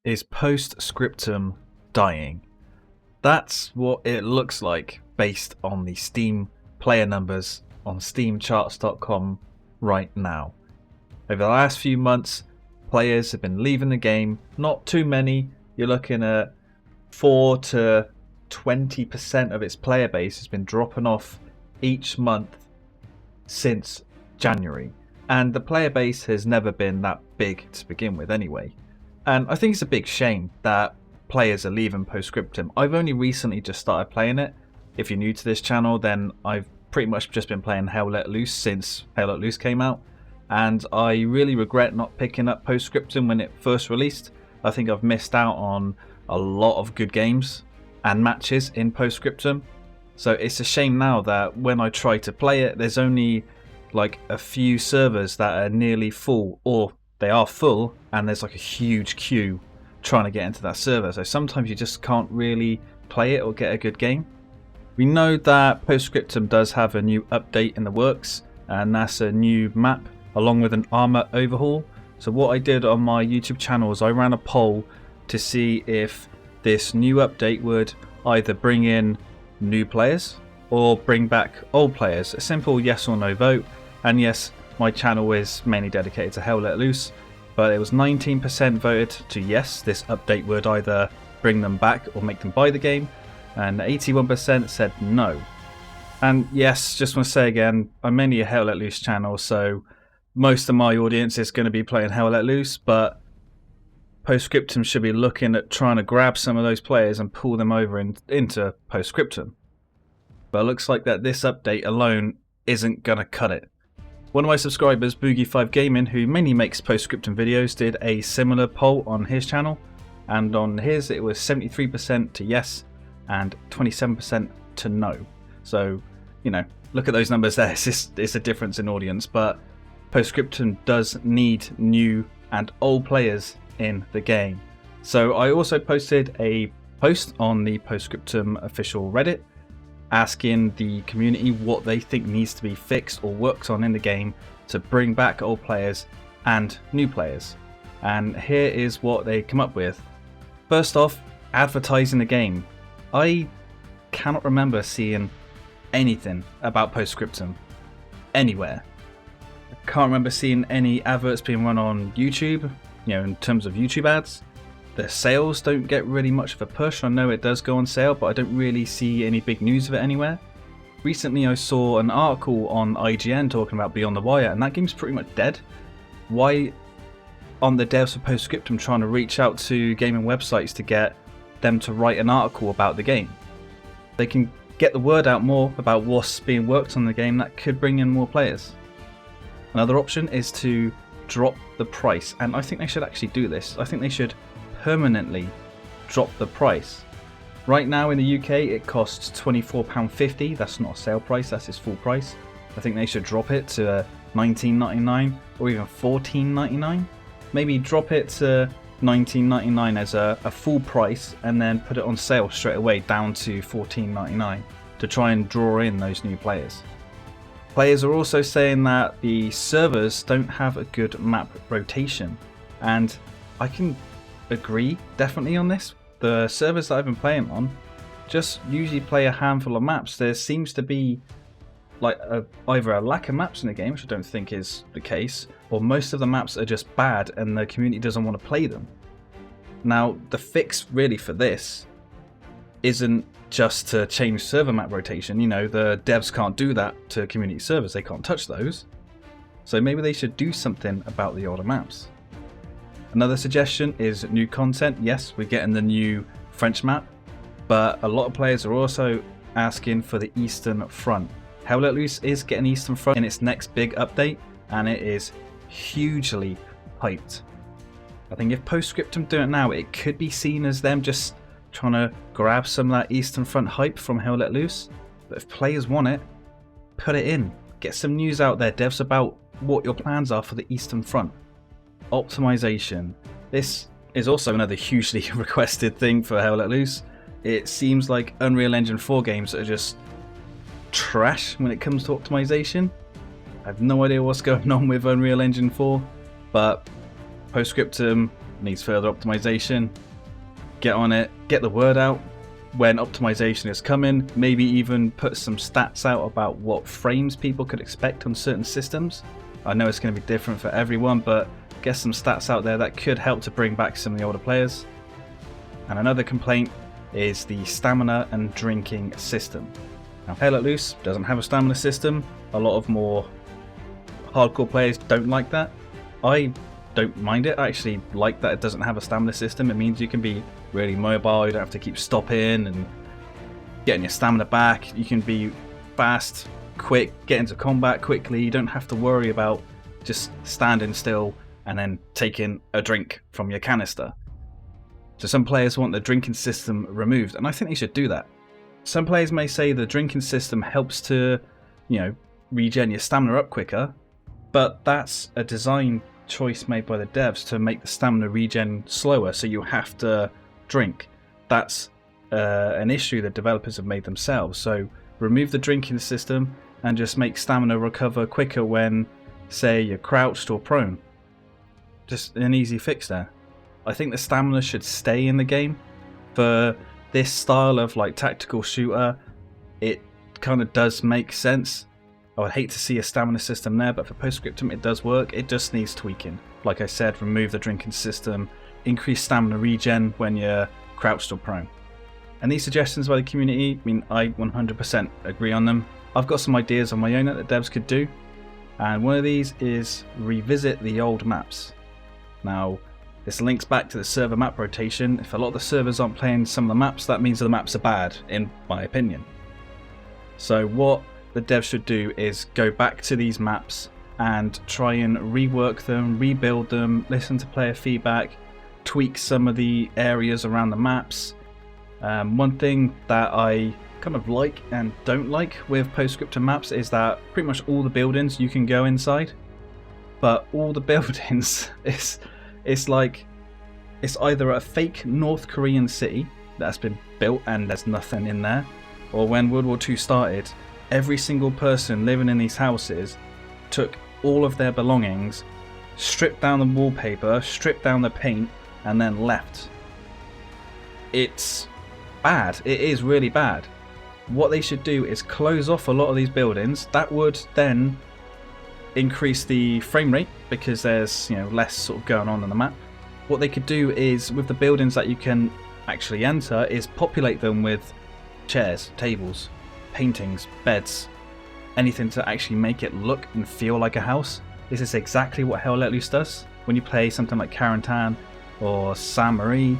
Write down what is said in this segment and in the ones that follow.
Is Scriptum dying? That's what it looks like based on the Steam player numbers on steamcharts.com right now. Over the last few months, players have been leaving the game. Not too many. You're looking at 4 to 20% of its player base has been dropping off each month since January. And the player base has never been that big to begin with anyway. And I think it's a big shame that players are leaving Scriptum. I've only recently just started playing it. If you're new to this channel, then I've pretty much just been playing Hell Let Loose since Hell Let Loose came out. And I really regret not picking up Scriptum when it first released. I think I've missed out on a lot of good games and matches in Scriptum. So it's a shame now that when I try to play it, there's only like a few servers that are nearly full, or they are full, and there's like a huge queue trying to get into that server. So sometimes you just can't really play it or get a good game. We know that Scriptum does have a new update in the works, and that's a new map along with an armor overhaul. So what I did on my YouTube channel is I ran a poll to see if this new update would either bring in new players or bring back old players. A simple yes or no vote. And yes, my channel is mainly dedicated to Hell Let Loose, but it was 19% voted to yes, this update would either bring them back or make them buy the game, and 81% said no. And yes, just want to say again, I'm mainly a Hell Let Loose channel, so most of my audience is going to be playing Hell Let Loose, but Scriptum should be looking at trying to grab some of those players and pull them over into Scriptum. But it looks like that this update alone isn't going to cut it. One of my subscribers, Boogie5 Gaming, who mainly makes Scriptum videos, did a similar poll on his channel, and on his it was 73% to yes and 27% to no. So, you know, look at those numbers there. It's a difference in audience, but Scriptum does need new and old players in the game. So I also posted a post on the Scriptum official Reddit asking the community what they think needs to be fixed or worked on in the game to bring back old players and new players. And here is what they come up with. First off, advertising the game. I cannot remember seeing anything about Scriptum anywhere. I can't remember seeing any adverts being run on YouTube, you know, in terms of YouTube ads. The sales don't get really much of a push. I know it does go on sale, but I don't really see any big news of it anywhere. Recently I saw an article on IGN talking about Beyond the Wire, and that game's pretty much dead. Why aren't the devs of Scriptum trying to reach out to gaming websites to get them to write an article about the game? They can get the word out more about what's being worked on the game. That could bring in more players. Another option is to drop the price, and I think they should actually do this. I think they should permanently drop the price. Right now in the UK it costs £24.50. That's not a sale price, that's its full price. I think they should drop it to $19.99 or even $14.99. Maybe drop it to $19.99 as a full price and then put it on sale straight away down to $14.99 to try and draw in those new players. Players are also saying that the servers don't have a good map rotation, and I can agree definitely on this. The servers that I've been playing on just usually play a handful of maps. There seems to be like either a lack of maps in the game, which I don't think is the case, or most of the maps are just bad and the community doesn't want to play them. Now the fix really for this isn't just to change server map rotation. You know, the devs can't do that to community servers, they can't touch those. So maybe they should do something about the older maps. Another suggestion is new content. Yes, we're getting the new French map, but a lot of players are also asking for the Eastern Front. Hell Let Loose is getting Eastern Front in its next big update, and it is hugely hyped. I think if Scriptum do it now, it could be seen as them just trying to grab some of that Eastern Front hype from Hell Let Loose. But if players want it, put it in. Get some news out there, devs, about what your plans are for the Eastern Front. Optimization. This is also another hugely requested thing for Hell Let Loose. It seems like Unreal Engine 4 games are just trash when it comes to optimization. I have no idea what's going on with Unreal Engine 4, but Scriptum needs further optimization. Get on it, get the word out when optimization is coming, maybe even put some stats out about what frames people could expect on certain systems. I know it's going to be different for everyone, but get some stats out there that could help to bring back some of the older players. And another complaint is the stamina and drinking system. Now, Hell Let Loose doesn't have a stamina system. A lot of more hardcore players don't like that. I don't mind it. I actually like that it doesn't have a stamina system. It means you can be really mobile. You don't have to keep stopping and getting your stamina back. You can be fast, quick, get into combat quickly. You don't have to worry about just standing still and then taking a drink from your canister. So some players want the drinking system removed, and I think they should do that. Some players may say the drinking system helps to, regen your stamina up quicker, but that's a design choice made by the devs to make the stamina regen slower, so you have to drink. That's an issue the developers have made themselves. So remove the drinking system and just make stamina recover quicker when, say, you're crouched or prone. Just an easy fix there. I think the stamina should stay in the game. For this style of tactical shooter, it kind of does make sense. I would hate to see a stamina system there, but for Postscriptum it does work. It just needs tweaking. Like I said, remove the drinking system, increase stamina regen when you're crouched or prone. And these suggestions by the community, I 100% agree on them. I've got some ideas on my own that the devs could do, and one of these is revisit the old maps. Now, this links back to the server map rotation. If a lot of the servers aren't playing some of the maps, that means the maps are bad, in my opinion. So what the devs should do is go back to these maps and try and rework them, rebuild them, listen to player feedback, tweak some of the areas around the maps. One thing that I kind of like and don't like with Postscriptum maps is that pretty much all the buildings you can go inside, but all the buildings it's either a fake North Korean city that's been built and there's nothing in there, or when World War II started, every single person living in these houses took all of their belongings, stripped down the wallpaper, stripped down the paint, and then left. It's bad. It is really bad. What they should do is close off a lot of these buildings. That would then increase the frame rate because there's less sort of going on the map. What they could do is, with the buildings that you can actually enter, is populate them with chairs, tables, paintings, beds, anything to actually make it look and feel like a house. This is exactly what Hell Let Loose does. When you play something like Carentan or Saint Marie,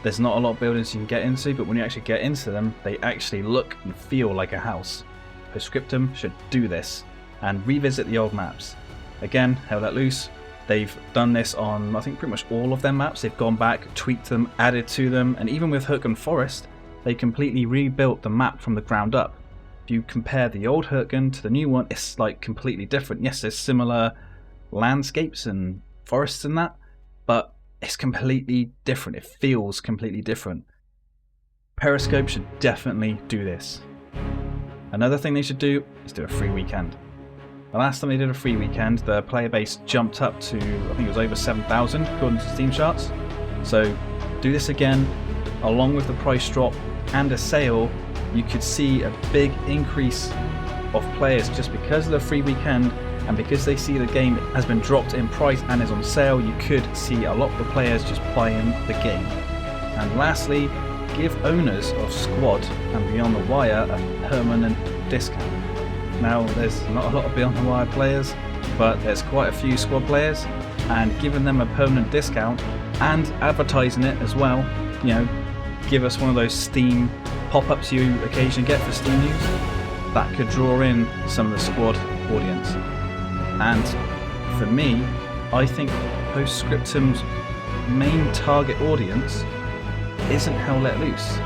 there's not a lot of buildings you can get into, but when you actually get into them, they actually look and feel like a house. Postscriptum should do this and revisit the old maps. Again, Hell Let Loose, they've done this on I think pretty much all of their maps. They've gone back, tweaked them, added to them, and even with Hurtgen Forest, they completely rebuilt the map from the ground up. If you compare the old Hurtgen to the new one, it's completely different. Yes, there's similar landscapes and forests and that, but it's completely different. It feels completely different. Periscope should definitely do this. Another thing they should do is do a free weekend. The last time they did a free weekend, the player base jumped up to, I think it was over 7,000 according to Steam charts. So do this again, along with the price drop and a sale. You could see a big increase of players just because of the free weekend, and because they see the game has been dropped in price and is on sale. You could see a lot of the players just buying the game. And lastly, give owners of Squad and Beyond the Wire a permanent discount. Now, there's not a lot of Beyond the Wire players, but there's quite a few Squad players, and giving them a permanent discount and advertising it as well, give us one of those Steam pop-ups you occasionally get for Steam news, that could draw in some of the Squad audience. And for me, I think Postscriptum's main target audience isn't Hell Let Loose,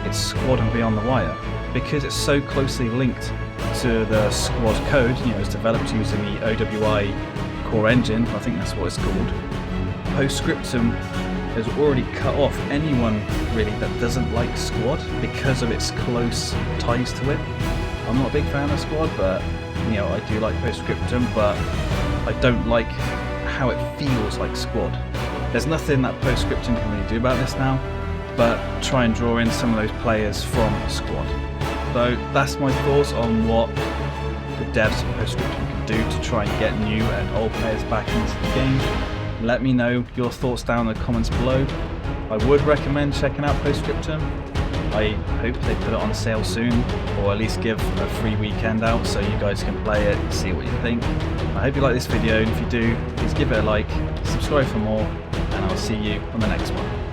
it's Squad and Beyond the Wire, because it's so closely linked to the Squad code. It's developed using the OWI core engine, I think that's what it's called. Postscriptum has already cut off anyone really that doesn't like Squad because of its close ties to it. I'm not a big fan of Squad, but I do like Postscriptum, but I don't like how it feels like Squad. There's nothing that Postscriptum can really do about this now, but try and draw in some of those players from the squad. So that's my thoughts on what the devs of Postscriptum can do to try and get new and old players back into the game. Let me know your thoughts down in the comments below. I would recommend checking out Postscriptum. I hope they put it on sale soon, or at least give a free weekend out so you guys can play it, see what you think. I hope you like this video, and if you do, please give it a like, subscribe for more, and I'll see you on the next one.